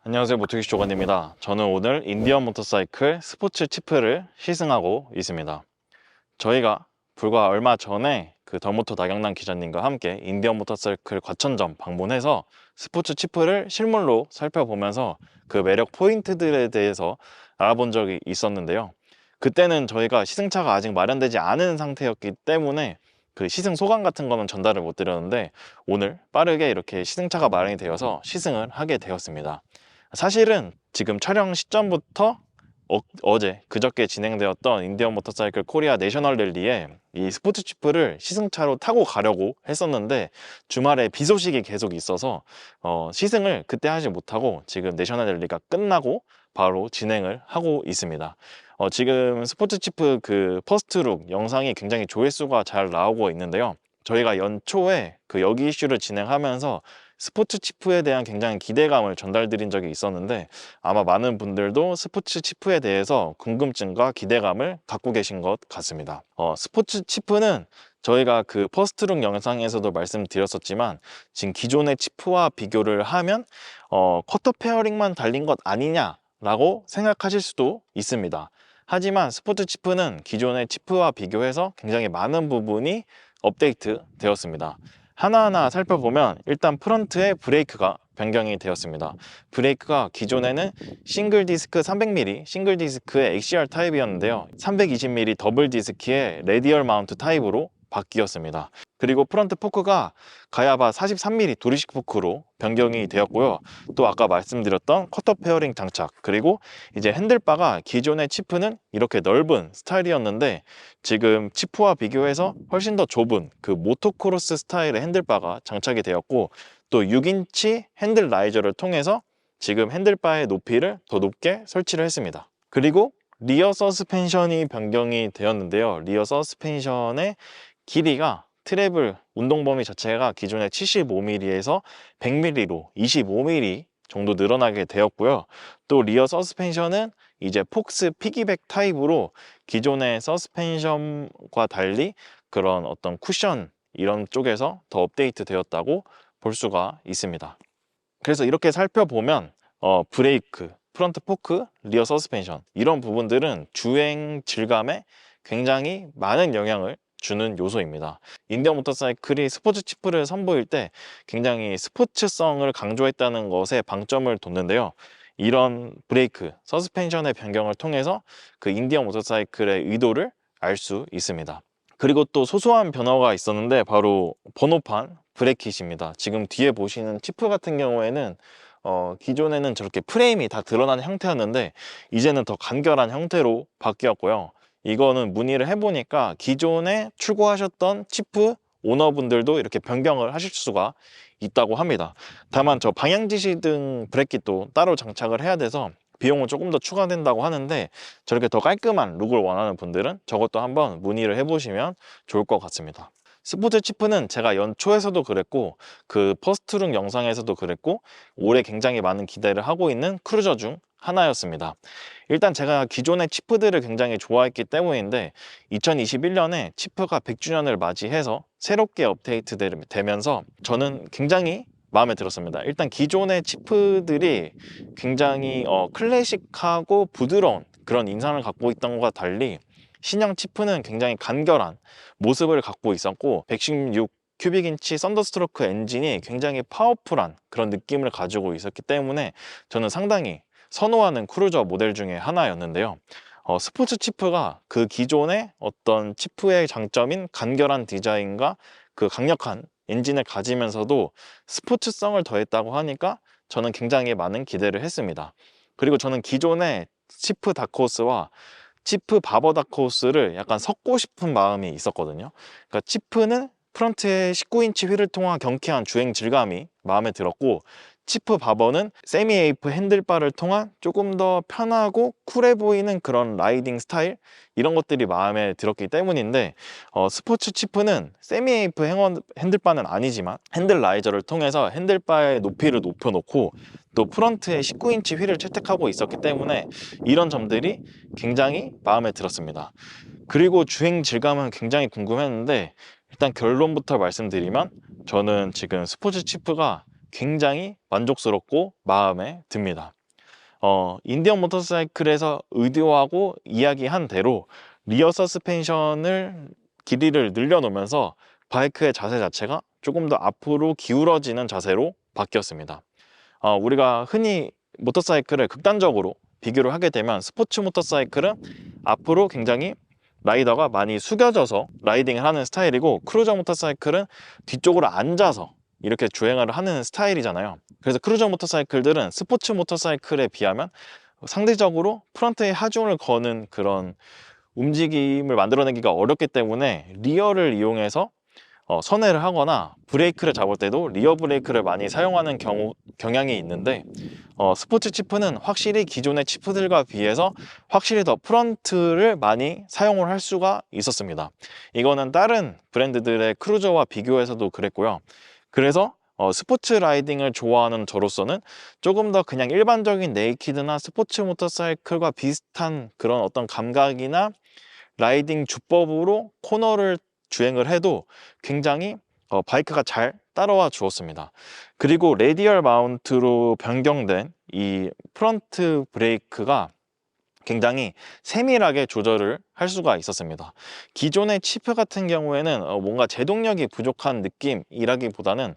안녕하세요, 모토기시 조관입니다. 저는 오늘 인디언 모터사이클 스포츠 치프를 시승하고 있습니다. 저희가 불과 얼마 전에 그 더모터 나경남 기자님과 함께 인디언 모터사이클 과천점 방문해서 스포츠 치프를 실물로 살펴보면서 그 매력 포인트들에 대해서 알아본 적이 있었는데요. 그때는 저희가 시승차가 아직 마련되지 않은 상태였기 때문에 그 시승 소감 같은 거는 전달을 못 드렸는데, 오늘 빠르게 이렇게 시승차가 마련이 되어서 시승을 하게 되었습니다. 사실은 지금 촬영 시점부터 어제 그저께 진행되었던 인디언 모터사이클 코리아 내셔널 랠리에 이 스포츠 치프를 시승차로 타고 가려고 했었는데, 주말에 비 소식이 계속 있어서 시승을 그때 하지 못하고 지금 내셔널 랠리가 끝나고 바로 진행을 하고 있습니다. 지금 스포츠 치프 그 퍼스트룩 영상이 굉장히 조회수가 잘 나오고 있는데요. 저희가 연초에 그 여기 이슈를 진행하면서 스포츠 치프에 대한 굉장히 기대감을 전달드린 적이 있었는데, 아마 많은 분들도 스포츠 치프에 대해서 궁금증과 기대감을 갖고 계신 것 같습니다. 스포츠 치프는 저희가 그 퍼스트룩 영상에서도 말씀드렸었지만, 지금 기존의 치프와 비교를 하면 쿼터 페어링만 달린 것 아니냐라고 생각하실 수도 있습니다. 하지만 스포츠 치프는 기존의 치프와 비교해서 굉장히 많은 부분이 업데이트 되었습니다. 하나하나 살펴보면 일단 프론트의 브레이크가 변경이 되었습니다. 브레이크가 기존에는 싱글 디스크 300mm 싱글 디스크의 XCR 타입이었는데요, 320mm 더블 디스크의 레디얼 마운트 타입으로 바뀌었습니다. 그리고 프론트 포크가 가야바 43mm 도리식 포크로 변경이 되었고요. 또 아까 말씀드렸던 커터 페어링 장착, 그리고 이제 핸들바가 기존의 치프는 이렇게 넓은 스타일이었는데, 지금 치프와 비교해서 훨씬 더 좁은 그 모토크로스 스타일의 핸들바가 장착이 되었고, 또 6인치 핸들 라이저를 통해서 지금 핸들바의 높이를 더 높게 설치를 했습니다. 그리고 리어 서스펜션이 변경이 되었는데요. 리어 서스펜션의 길이가 트래블 운동 범위 자체가 기존의 75mm에서 100mm로 25mm 정도 늘어나게 되었고요. 또 리어 서스펜션은 이제 폭스 피기백 타입으로 기존의 서스펜션과 달리 그런 어떤 쿠션 이런 쪽에서 더 업데이트 되었다고 볼 수가 있습니다. 그래서 이렇게 살펴보면 브레이크, 프론트 포크, 리어 서스펜션 이런 부분들은 주행 질감에 굉장히 많은 영향을 주는 요소입니다. 인디언 모터사이클이 스포츠 치프를 선보일 때 굉장히 스포츠성을 강조했다는 것에 방점을 뒀는데요. 이런 브레이크, 서스펜션의 변경을 통해서 그 인디언 모터사이클의 의도를 알 수 있습니다. 그리고 또 소소한 변화가 있었는데, 바로 번호판 브레이킷입니다. 지금 뒤에 보시는 치프 같은 경우에는 기존에는 저렇게 프레임이 다 드러나는 형태였는데, 이제는 더 간결한 형태로 바뀌었고요. 이거는 문의를 해보니까 기존에 출고하셨던 치프 오너분들도 이렇게 변경을 하실 수가 있다고 합니다. 다만 저 방향지시등 브레이킷도 따로 장착을 해야 돼서 비용은 조금 더 추가된다고 하는데, 저렇게 더 깔끔한 룩을 원하는 분들은 저것도 한번 문의를 해보시면 좋을 것 같습니다. 스포츠 치프는 제가 연초에서도 그랬고 그 퍼스트룩 영상에서도 그랬고 올해 굉장히 많은 기대를 하고 있는 크루저 중 하나였습니다. 일단 제가 기존의 치프들을 굉장히 좋아했기 때문인데, 2021년에 치프가 100주년을 맞이해서 새롭게 업데이트 되면서 저는 굉장히 마음에 들었습니다. 일단 기존의 치프들이 굉장히 클래식하고 부드러운 그런 인상을 갖고 있던 것과 달리, 신형 치프는 굉장히 간결한 모습을 갖고 있었고, 116 큐빅인치 썬더스트로크 엔진이 굉장히 파워풀한 그런 느낌을 가지고 있었기 때문에 저는 상당히 선호하는 크루저 모델 중에 하나였는데요. 스포츠 치프가 그 기존의 어떤 치프의 장점인 간결한 디자인과 그 강력한 엔진을 가지면서도 스포츠성을 더했다고 하니까 저는 굉장히 많은 기대를 했습니다. 그리고 저는 기존의 치프 다크호스와 치프 바버 다크호스를 약간 섞고 싶은 마음이 있었거든요. 그러니까 치프는 프런트에 19인치 휠을 통한 경쾌한 주행 질감이 마음에 들었고, 치프 바버는 세미 에이프 핸들바를 통한 조금 더 편하고 쿨해 보이는 그런 라이딩 스타일, 이런 것들이 마음에 들었기 때문인데, 스포츠 치프는 세미 에이프 핸들바는 아니지만 핸들 라이저를 통해서 핸들바의 높이를 높여놓고 또 프런트에 19인치 휠을 채택하고 있었기 때문에 이런 점들이 굉장히 마음에 들었습니다. 그리고 주행 질감은 굉장히 궁금했는데, 일단 결론부터 말씀드리면 저는 지금 스포츠 치프가 굉장히 만족스럽고 마음에 듭니다. 인디언 모터사이클에서 의도하고 이야기한 대로 리어 서스펜션을 길이를 늘려놓으면서 바이크의 자세 자체가 조금 더 앞으로 기울어지는 자세로 바뀌었습니다. 우리가 흔히 모터사이클을 극단적으로 비교를 하게 되면 스포츠 모터사이클은 앞으로 굉장히 라이더가 많이 숙여져서 라이딩을 하는 스타일이고, 크루저 모터사이클은 뒤쪽으로 앉아서 이렇게 주행을 하는 스타일이잖아요. 그래서 크루저 모터사이클들은 스포츠 모터사이클에 비하면 상대적으로 프런트에 하중을 거는 그런 움직임을 만들어내기가 어렵기 때문에 리어를 이용해서 선회를 하거나 브레이크를 잡을 때도 리어 브레이크를 많이 사용하는 경향이 있는데, 스포츠 치프는 확실히 기존의 치프들과 비해서 확실히 더 프런트를 많이 사용을 할 수가 있었습니다. 이거는 다른 브랜드들의 크루저와 비교해서도 그랬고요. 그래서 스포츠 라이딩을 좋아하는 저로서는 조금 더 그냥 일반적인 네이키드나 스포츠 모터사이클과 비슷한 그런 어떤 감각이나 라이딩 주법으로 코너를 주행을 해도 굉장히 바이크가 잘 따라와 주었습니다. 그리고 레디얼 마운트로 변경된 이 프런트 브레이크가 굉장히 세밀하게 조절을 할 수가 있었습니다. 기존의 치프 같은 경우에는 뭔가 제동력이 부족한 느낌이라기보다는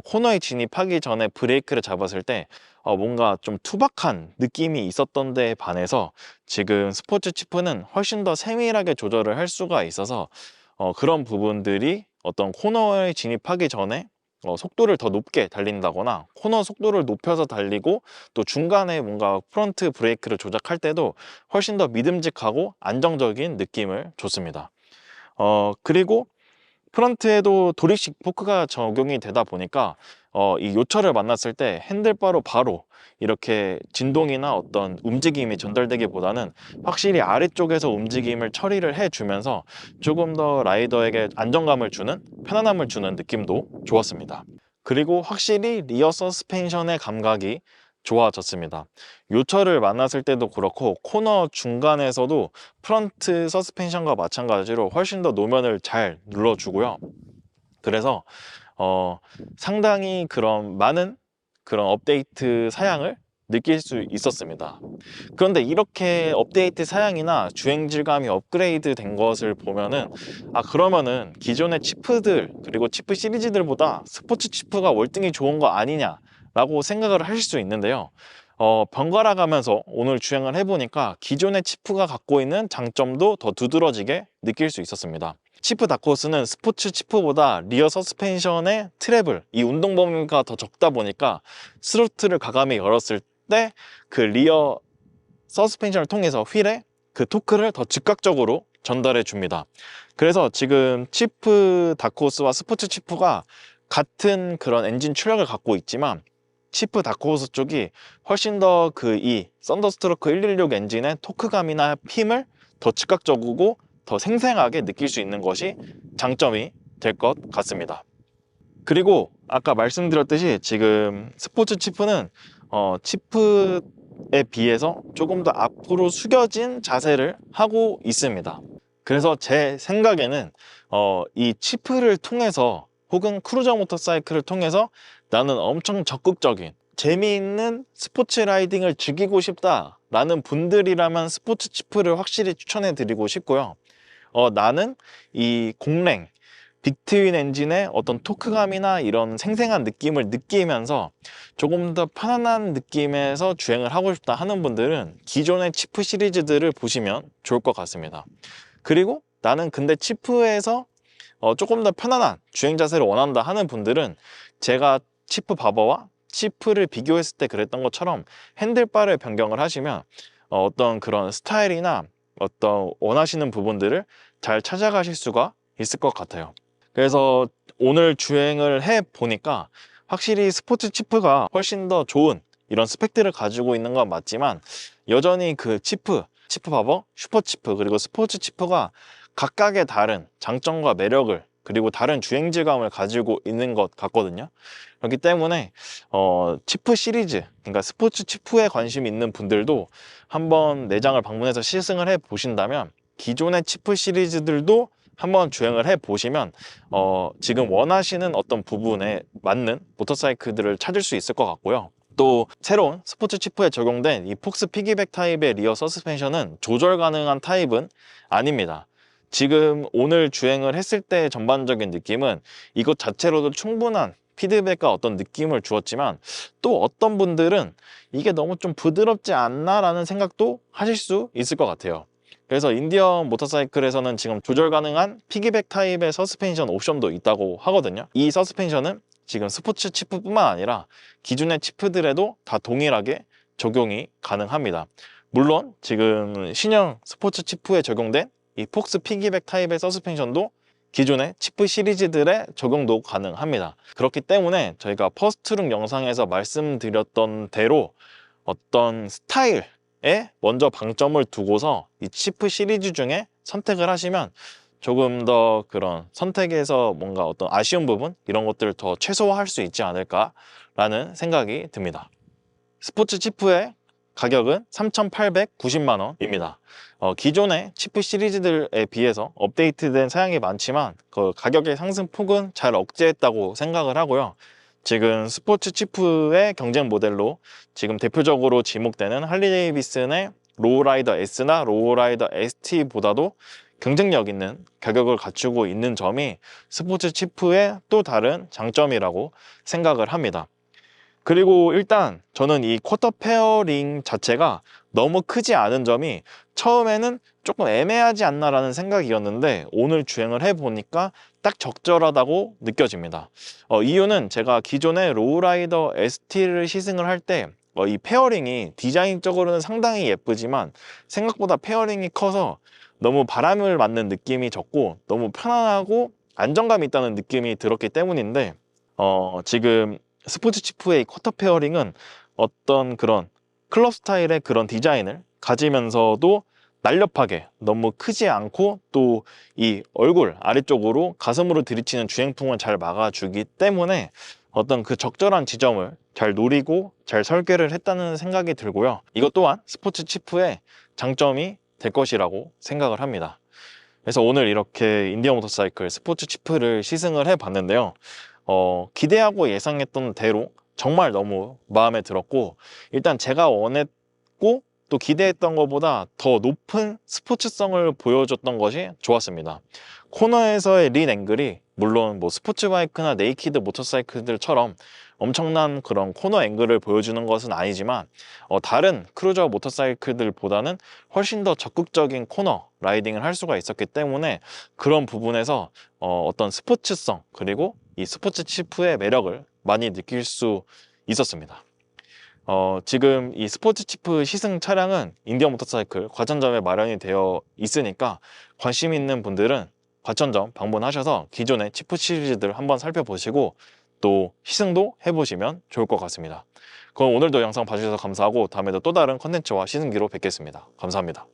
코너에 진입하기 전에 브레이크를 잡았을 때 뭔가 좀 투박한 느낌이 있었던 데에 반해서 지금 스포츠 치프는 훨씬 더 세밀하게 조절을 할 수가 있어서 그런 부분들이 어떤 코너에 진입하기 전에 속도를 더 높게 달린다거나 코너 속도를 높여서 달리고 또 중간에 뭔가 프런트 브레이크를 조작할 때도 훨씬 더 믿음직하고 안정적인 느낌을 줬습니다. 그리고 프런트에도 도립식 포크가 적용이 되다 보니까 이 요철을 만났을 때 핸들바로 바로 이렇게 진동이나 어떤 움직임이 전달되기보다는 확실히 아래쪽에서 움직임을 처리를 해주면서 조금 더 라이더에게 안정감을 주는, 편안함을 주는 느낌도 좋았습니다. 그리고 확실히 리어 서스펜션의 감각이 좋아졌습니다. 요철을 만났을 때도 그렇고 코너 중간에서도 프런트 서스펜션과 마찬가지로 훨씬 더 노면을 잘 눌러주고요. 그래서 상당히 그런 많은 그런 업데이트 사양을 느낄 수 있었습니다. 그런데 이렇게 업데이트 사양이나 주행 질감이 업그레이드 된 것을 보면은 그러면은 기존의 치프들 그리고 치프 시리즈들보다 스포츠 치프가 월등히 좋은 거 아니냐 라고 생각을 하실 수 있는데요. 번갈아 가면서 오늘 주행을 해보니까 기존의 치프가 갖고 있는 장점도 더 두드러지게 느낄 수 있었습니다. 치프 다크호스는 스포츠 치프보다 리어 서스펜션의 트래블, 이 운동 범위가 더 적다 보니까 스로틀을 과감히 열었을 때 그 리어 서스펜션을 통해서 휠에 그 토크를 더 즉각적으로 전달해 줍니다. 그래서 지금 치프 다크호스와 스포츠 치프가 같은 그런 엔진 출력을 갖고 있지만 치프 다크호스 쪽이 훨씬 더 이 썬더스트로크 116 엔진의 토크감이나 힘을 더 즉각적이고 더 생생하게 느낄 수 있는 것이 장점이 될 것 같습니다. 그리고 아까 말씀드렸듯이 지금 스포츠 치프는 치프에 비해서 조금 더 앞으로 숙여진 자세를 하고 있습니다. 그래서 제 생각에는 이 치프를 통해서 혹은 크루저 모터사이클을 통해서 나는 엄청 적극적인 재미있는 스포츠 라이딩을 즐기고 싶다 라는 분들이라면 스포츠 치프를 확실히 추천해 드리고 싶고요. 나는 이 공랭 빅트윈 엔진의 어떤 토크감이나 이런 생생한 느낌을 느끼면서 조금 더 편안한 느낌에서 주행을 하고 싶다 하는 분들은 기존의 치프 시리즈들을 보시면 좋을 것 같습니다. 그리고 나는 근데 치프에서 조금 더 편안한 주행 자세를 원한다 하는 분들은 제가 치프 바버와 치프를 비교했을 때 그랬던 것처럼 핸들바를 변경을 하시면 어떤 그런 스타일이나 어떤 원하시는 부분들을 잘 찾아가실 수가 있을 것 같아요. 그래서 오늘 주행을 해 보니까 확실히 스포츠 치프가 훨씬 더 좋은 이런 스펙들을 가지고 있는 건 맞지만 여전히 그 치프 바버, 슈퍼 치프 그리고 스포츠 치프가 각각의 다른 장점과 매력을 그리고 다른 주행 질감을 가지고 있는 것 같거든요. 그렇기 때문에 치프 시리즈, 그러니까 스포츠 치프에 관심 있는 분들도 한번 내장을 방문해서 시승을 해 보신다면 기존의 치프 시리즈들도 한번 주행을 해 보시면 지금 원하시는 어떤 부분에 맞는 모터사이클들을 찾을 수 있을 것 같고요. 또 새로운 스포츠 치프에 적용된 이 폭스 피기백 타입의 리어 서스펜션은 조절 가능한 타입은 아닙니다. 지금 오늘 주행을 했을 때 전반적인 느낌은 이것 자체로도 충분한 피드백과 어떤 느낌을 주었지만, 또 어떤 분들은 이게 너무 좀 부드럽지 않나 라는 생각도 하실 수 있을 것 같아요. 그래서 인디언 모터사이클에서는 지금 조절 가능한 피기백 타입의 서스펜션 옵션도 있다고 하거든요. 이 서스펜션은 지금 스포츠 치프뿐만 아니라 기존의 치프들에도 다 동일하게 적용이 가능합니다. 물론 지금 신형 스포츠 치프에 적용된 이 폭스 피기백 타입의 서스펜션도 기존의 치프 시리즈들의 적용도 가능합니다. 그렇기 때문에 저희가 퍼스트룩 영상에서 말씀드렸던 대로 어떤 스타일에 먼저 방점을 두고서 이 치프 시리즈 중에 선택을 하시면 조금 더 그런 선택에서 뭔가 어떤 아쉬운 부분, 이런 것들을 더 최소화할 수 있지 않을까라는 생각이 듭니다. 스포츠 치프의 가격은 3,890만 원입니다. 기존의 치프 시리즈들에 비해서 업데이트된 사양이 많지만 그 가격의 상승폭은 잘 억제했다고 생각을 하고요. 지금 스포츠 치프의 경쟁 모델로 지금 대표적으로 지목되는 할리데이비슨의 로우라이더 S나 로우라이더 ST보다도 경쟁력 있는 가격을 갖추고 있는 점이 스포츠 치프의 또 다른 장점이라고 생각을 합니다. 그리고 일단 저는 이 쿼터 페어링 자체가 너무 크지 않은 점이 처음에는 조금 애매하지 않나 라는 생각이었는데, 오늘 주행을 해보니까 딱 적절하다고 느껴집니다. 이유는 제가 기존에 로우라이더 ST를 시승을 할 때 이 페어링이 디자인적으로는 상당히 예쁘지만 생각보다 페어링이 커서 너무 바람을 맞는 느낌이 적고 너무 편안하고 안정감이 있다는 느낌이 들었기 때문인데, 지금 스포츠 치프의 쿼터 페어링은 어떤 그런 클럽 스타일의 그런 디자인을 가지면서도 날렵하게 너무 크지 않고 또 이 얼굴 아래쪽으로 가슴으로 들이치는 주행풍을 잘 막아주기 때문에 어떤 그 적절한 지점을 잘 노리고 잘 설계를 했다는 생각이 들고요. 이것 또한 스포츠 치프의 장점이 될 것이라고 생각을 합니다. 그래서 오늘 이렇게 인디언 모터사이클 스포츠 치프를 시승을 해봤는데요. 기대하고 예상했던 대로 정말 너무 마음에 들었고, 일단 제가 원했고 또 기대했던 것보다 더 높은 스포츠성을 보여줬던 것이 좋았습니다. 코너에서의 린 앵글이 물론 뭐 스포츠 바이크나 네이키드 모터사이클들처럼 엄청난 그런 코너 앵글을 보여주는 것은 아니지만, 다른 크루저 모터사이클들보다는 훨씬 더 적극적인 코너 라이딩을 할 수가 있었기 때문에 그런 부분에서 어떤 스포츠성 그리고 이 스포츠 치프의 매력을 많이 느낄 수 있었습니다. 지금 이 스포츠 치프 시승 차량은 인디언 모터사이클 과천점에 마련이 되어 있으니까 관심 있는 분들은 과천점 방문하셔서 기존의 치프 시리즈들 한번 살펴보시고 또 시승도 해보시면 좋을 것 같습니다. 그럼 오늘도 영상 봐주셔서 감사하고 다음에도 또 다른 컨텐츠와 시승기로 뵙겠습니다. 감사합니다.